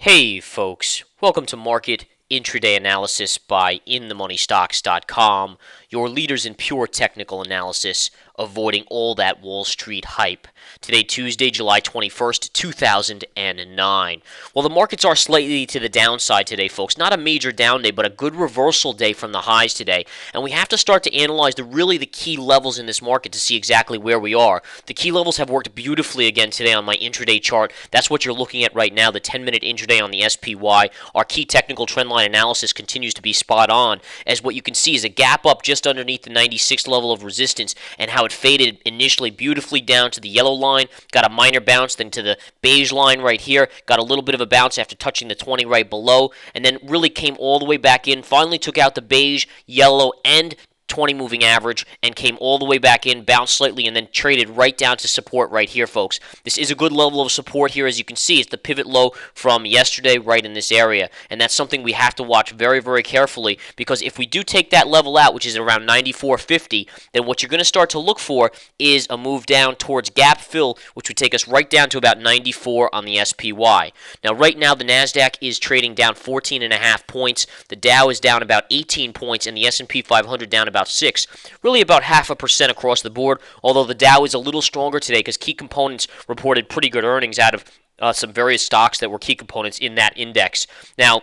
Hey folks, welcome to Market Intraday Analysis by InTheMoneyStocks.com, your leaders in pure technical analysis, avoiding all that Wall Street hype. Today, Tuesday, July 21st, 2009. Well, the markets are slightly to the downside today, folks. Not a major down day, but a good reversal day from the highs today. And we have to start to analyze the key levels in this market to see exactly where we are. The key levels have worked beautifully again today on my intraday chart. That's what you're looking at right now, the 10-minute intraday on the SPY. Our key technical trendline analysis continues to be spot on, as what you can see is a gap up just underneath the 96 level of resistance, and how it faded initially beautifully down to the yellow line, got a minor bounce, then to the beige line right here, got a little bit of a bounce after touching the 20 right below, and then really came all the way back in, finally took out the beige, yellow, and 20 moving average and came all the way back in, bounced slightly, and then traded right down to support right here, folks. This is a good level of support here. As you can see, it's the pivot low from yesterday right in this area, and that's something we have to watch very, very carefully, because if we do take that level out, which is around 94.50, then what you're going to start to look for is a move down towards gap fill, which would take us right down to about 94 on the SPY. Now, right now, the NASDAQ is trading down 14.5 points. The Dow is down about 18 points, and the S&P 500 down about 6, really about 0.5% across the board, although the Dow is a little stronger today because key components reported pretty good earnings out of some various stocks that were key components in that index. Now,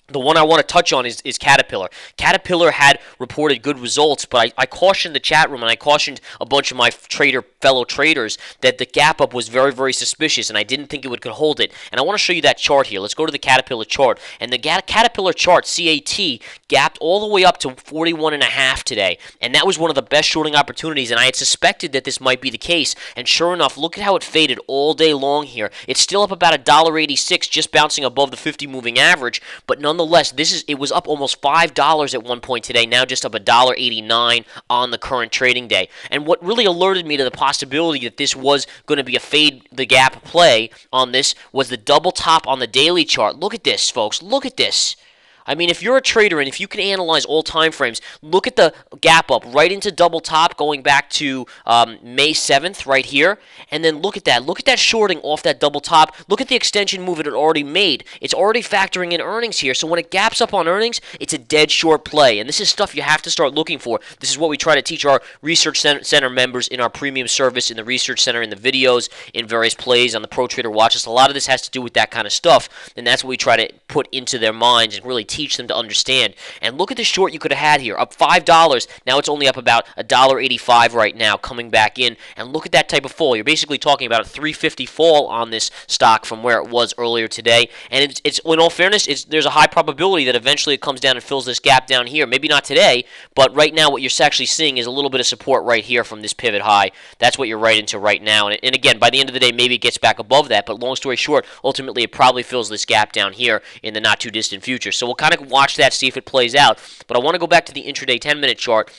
the one I want to touch on is Caterpillar. Caterpillar had reported good results, but I cautioned the chat room and I cautioned a bunch of my fellow traders that the gap up was very, very suspicious, and I didn't think it could hold it. And I want to show you that chart here. Let's go to the Caterpillar chart. And the Caterpillar chart, CAT, gapped all the way up to 41.5 today. And that was one of the best shorting opportunities, and I had suspected that this might be the case. And sure enough, look at how it faded all day long here. It's still up about $1.86, just bouncing above the 50 moving average, but nonetheless, it was up almost $5 at one point today, now just up $1.89 on the current trading day. And what really alerted me to the possibility that this was going to be a fade the gap play on this was the double top on the daily chart. Look at this, folks. Look at this. I mean, if you're a trader and if you can analyze all time frames, look at the gap up right into double top going back to May 7th right here, and then look at that. Look at that shorting off that double top. Look at the extension move it had already made. It's already factoring in earnings here, so when it gaps up on earnings, it's a dead short play, and this is stuff you have to start looking for. This is what we try to teach our Research Center members in our premium service, in the Research Center, in the videos, in various plays on the Pro Trader Watch List. A lot of this has to do with that kind of stuff, and that's what we try to put into their minds and really teach them to understand. And look at the short you could have had here, up $5. Now it's only up about $1.85 right now, coming back in. And look at that type of fall. You're basically talking about a $3.50 fall on this stock from where it was earlier today. And it's in all fairness, there's a high probability that eventually it comes down and fills this gap down here. Maybe not today, but right now what you're actually seeing is a little bit of support right here from this pivot high. That's what you're right into right now. And again, by the end of the day, maybe it gets back above that. But long story short, ultimately it probably fills this gap down here in the not too distant future. So we'll kind of watch that, see if it plays out. But I want to go back to the intraday 10-minute chart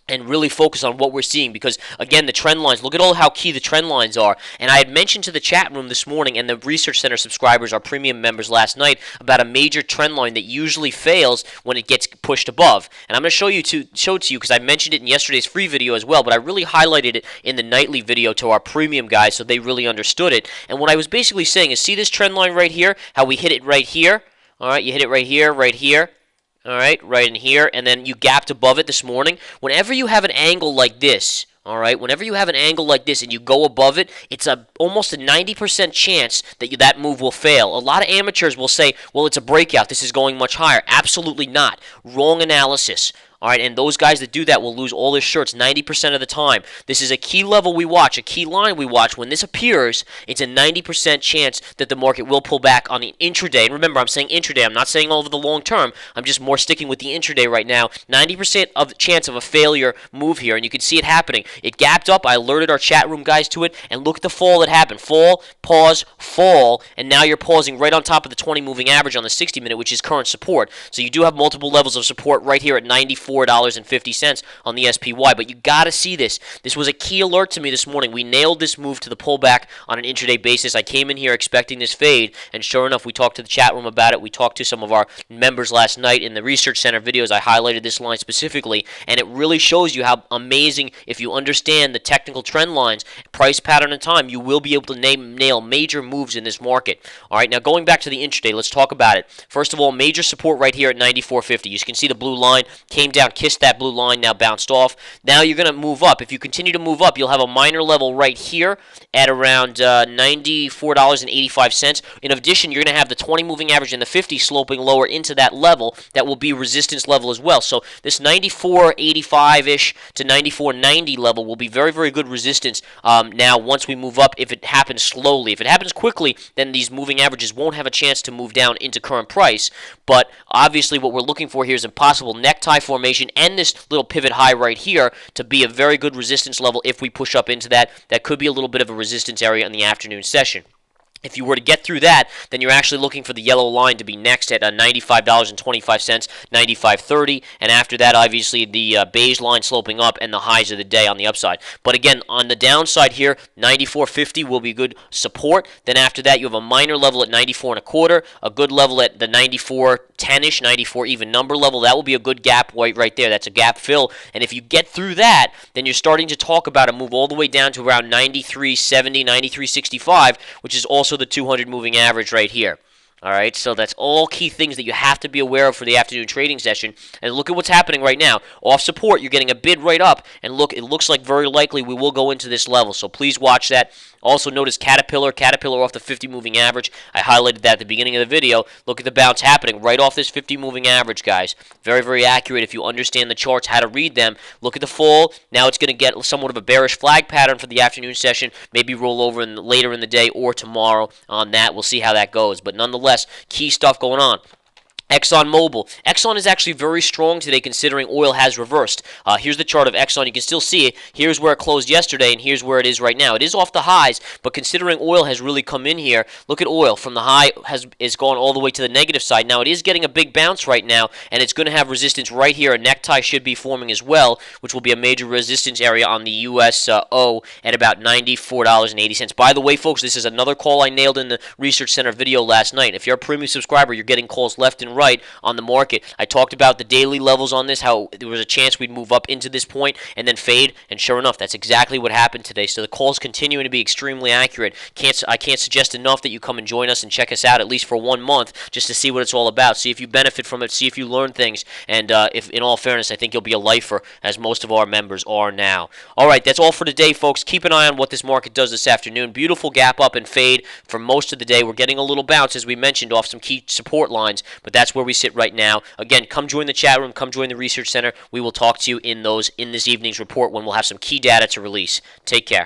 and really focus on what we're seeing, because again, the trend lines, look at all how key the trend lines are. And I had mentioned to the chat room this morning and the Research Center subscribers, our premium members, last night about a major trend line that usually fails when it gets pushed above. And I'm going to show it to you because I mentioned it in yesterday's free video as well, but I really highlighted it in the nightly video to our premium guys so they really understood it. And what I was basically saying is, see this trend line right here, how we hit it right here? All right, you hit it right here, all right, right in here, and then you gapped above it this morning. Whenever you have an angle like this, all right, whenever you have an angle like this and you go above it, it's almost a 90% chance that that move will fail. A lot of amateurs will say, well, it's a breakout. This is going much higher. Absolutely not. Wrong analysis. All right, and those guys that do that will lose all their shirts 90% of the time. This is a key level we watch, a key line we watch. When this appears, it's a 90% chance that the market will pull back on the intraday. And remember, I'm saying intraday. I'm not saying over the long term. I'm just more sticking with the intraday right now. 90% of the chance of a failure move here, and you can see it happening. It gapped up. I alerted our chat room guys to it, and look at the fall that happened. Fall, pause, fall, and now you're pausing right on top of the 20 moving average on the 60-minute, which is current support. So you do have multiple levels of support right here at 94. $94.50 on the SPY. But you got to see this. This was a key alert to me this morning. We nailed this move to the pullback on an intraday basis. I came in here expecting this fade, and sure enough, we talked to the chat room about it. We talked to some of our members last night in the Research Center videos. I highlighted this line specifically, and it really shows you how amazing, if you understand the technical trend lines, price pattern, and time, you will be able to nail major moves in this market. All right, now going back to the intraday, let's talk about it. First of all, major support right here at 94.50. You can see the blue line came down, kissed that blue line, now bounced off. Now you're going to move up. If you continue to move up, you'll have a minor level right here at around $94.85. In addition, you're going to have the 20 moving average and the 50 sloping lower into that level. That will be resistance level as well. So this 94.85-ish to 94.90 level will be very, very good resistance now once we move up, if it happens slowly. If it happens quickly, then these moving averages won't have a chance to move down into current price. But obviously what we're looking for here is a possible necktie formation and this little pivot high right here to be a very good resistance level if we push up into that. That could be a little bit of a resistance area in the afternoon session. If you were to get through that, then you're actually looking for the yellow line to be next at $95.25, $95.30, and after that, obviously, the beige line sloping up and the highs of the day on the upside. But again, on the downside here, $94.50 will be good support. Then after that, you have a minor level at $94.25, a good level at the $94.10-ish, 94 even number level. That will be a good gap right there. That's a gap fill. And if you get through that, then you're starting to talk about a move all the way down to around $93.70, $93.65, which is also the 200 moving average right here. All right, so that's all key things that you have to be aware of for the afternoon trading session. And look at what's happening right now. Off support, you're getting a bid right up. And look, it looks like very likely we will go into this level. So please watch that. Also notice Caterpillar off the 50 moving average. I highlighted that at the beginning of the video. Look at the bounce happening right off this 50 moving average, guys. Very, very accurate if you understand the charts, how to read them. Look at the fall. Now it's going to get somewhat of a bearish flag pattern for the afternoon session. Maybe roll over later in the day or tomorrow on that. We'll see how that goes. But nonetheless, key stuff going on. ExxonMobil. Exxon is actually very strong today considering oil has reversed. Here's the chart of Exxon. You can still see it. Here's where it closed yesterday, and here's where it is right now. It is off the highs, but considering oil has really come in here, look at oil. From the high is gone all the way to the negative side. Now, it is getting a big bounce right now, and it's going to have resistance right here. A necktie should be forming as well, which will be a major resistance area on the USO at about $94.80. By the way, folks, this is another call I nailed in the Research Center video last night. If you're a premium subscriber, you're getting calls left and right on the market. I talked about the daily levels on this, how there was a chance we'd move up into this point and then fade, and sure enough, that's exactly what happened today. So the call's continuing to be extremely accurate. I can't suggest enough that you come and join us and check us out at least for 1 month just to see what it's all about, see if you benefit from it, see if you learn things, and if, in all fairness, I think you'll be a lifer, as most of our members are now. All right, that's all for today, folks. Keep an eye on what this market does this afternoon. Beautiful gap up and fade for most of the day. We're getting a little bounce, as we mentioned, off some key support lines, but that's where we sit right now. Again, come join the chat room, come join the Research Center. We will talk to you in this evening's report when we'll have some key data to release. Take care.